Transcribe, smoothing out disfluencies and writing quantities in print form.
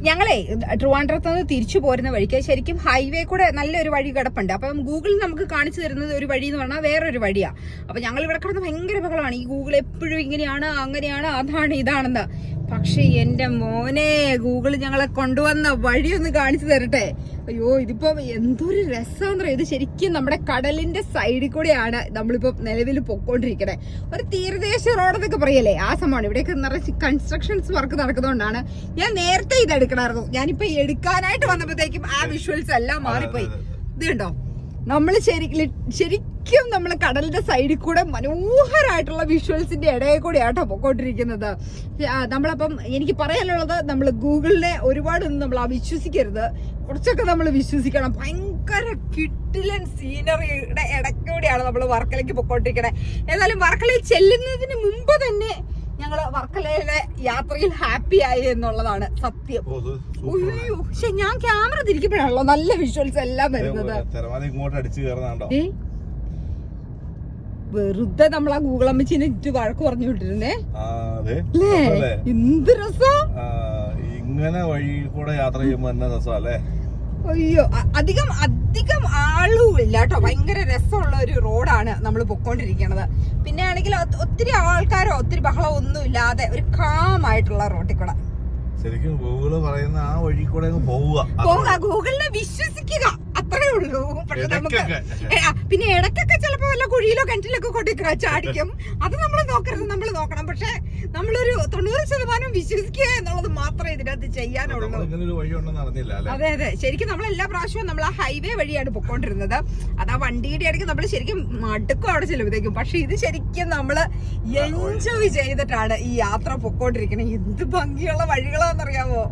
ഞങ്ങളെ ട്രിവാൻഡ്രത്ത് നിന്ന് തിരിച്ചു പോരുന്ന വഴിക്ക് ശരിക്കും ഹൈവേ കൂടെ നല്ലൊരു വഴി കിടപ്പുണ്ട്. അപ്പം ഗൂഗിൾ നമുക്ക് കാണിച്ചു തരുന്നത് ഒരു വഴി എന്ന് പറഞ്ഞാൽ വേറൊരു വഴിയാ. അപ്പൊ ഞങ്ങൾ ഇവിടെ കിടന്ന് ഭയങ്കര ബഹളമാണ്. ഈ ഗൂഗിൾ എപ്പോഴും ഇങ്ങനെയാണ് അങ്ങനെയാണ് അതാണ് ഇതാണെന്ന്. പക്ഷെ എന്റെ മോനെ ഗൂഗിൾ ഞങ്ങളെ കൊണ്ടുവന്ന വഴിയൊന്ന് കാണിച്ചു തരട്ടെ. അയ്യോ ഇതിപ്പോ എന്തൊരു രസമെന്ന് പറയാം. ഇത് ശരിക്കും നമ്മുടെ കടലിന്റെ സൈഡിൽ കൂടെയാണ് നമ്മളിപ്പോ നിലവിൽ പൊക്കോണ്ടിരിക്കണേ. ഒരു തീരദേശ റോഡെന്നൊക്കെ പറയല്ലേ, ആ സംഭവമാണ്. ഇവിടെയൊക്കെ നിറച്ച് കൺസ്ട്രക്ഷൻസ് വർക്ക് നടക്കുന്നതുകൊണ്ടാണ് ഞാൻ നേരത്തെ ഇത് എടുക്കണമായിരുന്നു. ഞാനിപ്പോ എടുക്കാനായിട്ട് വന്നപ്പോഴത്തേക്കും ആ വിഷ്വൽസ് എല്ലാം മാറിപ്പോയി. ഇത് കണ്ടോ, നമ്മള് ശരിക്കും നമ്മള് കടലിന്റെ സൈഡിൽ കൂടെ മനോഹരമായിട്ടുള്ള വിഷ്വൽസിന്റെ ഇടയിൽ കൂടെ ആട്ടോ പൊക്കോണ്ടിരിക്കുന്നത്. നമ്മളപ്പം എനിക്ക് പറയാനുള്ളത്, നമ്മൾ ഗൂഗിളിനെ ഒരുപാടൊന്നും നമ്മൾ വിശ്വസിക്കരുത്, കുറച്ചൊക്കെ നമ്മൾ വിശ്വസിക്കണം. ഭയങ്കര കിട്ടിലൻ സീനറിയുടെ ഇടയ്ക്കൂടെയാണ് നമ്മൾ വർക്കലയ്ക്ക് പൊക്കോണ്ടിരിക്കണേ. ഏതായാലും വർക്കലയിൽ ചെല്ലുന്നതിന് മുമ്പ് തന്നെ ഞങ്ങള് വർക്കലയിലെ യാത്രയിൽ ഹാപ്പി ആയി എന്നുള്ളതാണ് സത്യം. പക്ഷെ ഞാൻ ക്യാമറ തിരിക്കുമ്പോഴാണല്ലോ നല്ല വിഷ്വൽസ് എല്ലാം വരുന്നത്. വെറുതെ നമ്മൾ ആ ഗൂഗിൾ അമ്മച്ചിനെ ചുറ്റും വഴക്ക് പറഞ്ഞു വിട്ടിരുന്നേ. എന്ത് രസം ഇങ്ങനെ വഴി കൂടെ യാത്ര ചെയ്യുമ്പോ തന്നെ രസമല്ലേ. അയ്യോ അധികം ആളും ഇല്ല കേട്ടോ. ഭയങ്കര രസമുള്ള ഒരു റോഡാണ് നമ്മൾ പൊക്കോണ്ടിരിക്കണത്. പിന്നെ ആണെങ്കിൽ ഒത്തിരി ആൾക്കാരോ ഒത്തിരി ബഹളം ഒന്നും ഇല്ലാതെ ഒരു കാമായിട്ടുള്ള റോഡിൽ കൂടെ ശരിക്കും ഗൂഗിള് പറയുന്ന ആ വഴി കൂടെ പോവുക. ഗൂഗിളിനെ വിശ്വസിക്കുക, അത്രേ ഉള്ളൂ. പക്ഷെ നമുക്ക് പിന്നെ ഇടയ്ക്കൊക്കെ ചിലപ്പോ വല്ല കുഴിയിലോ കിണറ്റിലൊക്കെ കൊണ്ടിരിക്കുക ചാടിക്കും. അത് നമ്മൾ നോക്കരുത്, നമ്മൾ നോക്കണം. പക്ഷെ നമ്മളൊരു 90% വിശ്വസിക്കുക എന്നുള്ളത് മാത്രമേ ഇതിനകത്ത് ചെയ്യാനുള്ളൂ. അതെ അതെ, ശരിക്കും നമ്മൾ എല്ലാ പ്രാവശ്യവും നമ്മൾ ആ ഹൈവേ വഴിയാണ് പൊക്കോണ്ടിരുന്നത്. അത് ആ വണ്ടിയുടെ ഇടയ്ക്ക് നമ്മൾ ശരിക്കും മടുക്കും അവിടെ ചെല്ലുമ്പോഴത്തേക്കും. പക്ഷെ ഇത് ശരിക്കും നമ്മള് എൻജോയ് ചെയ്തിട്ടാണ് ഈ യാത്ര പൊക്കോണ്ടിരിക്കണേ. എന്ത് ഭംഗിയുള്ള വഴികളാന്നറിയാമോ.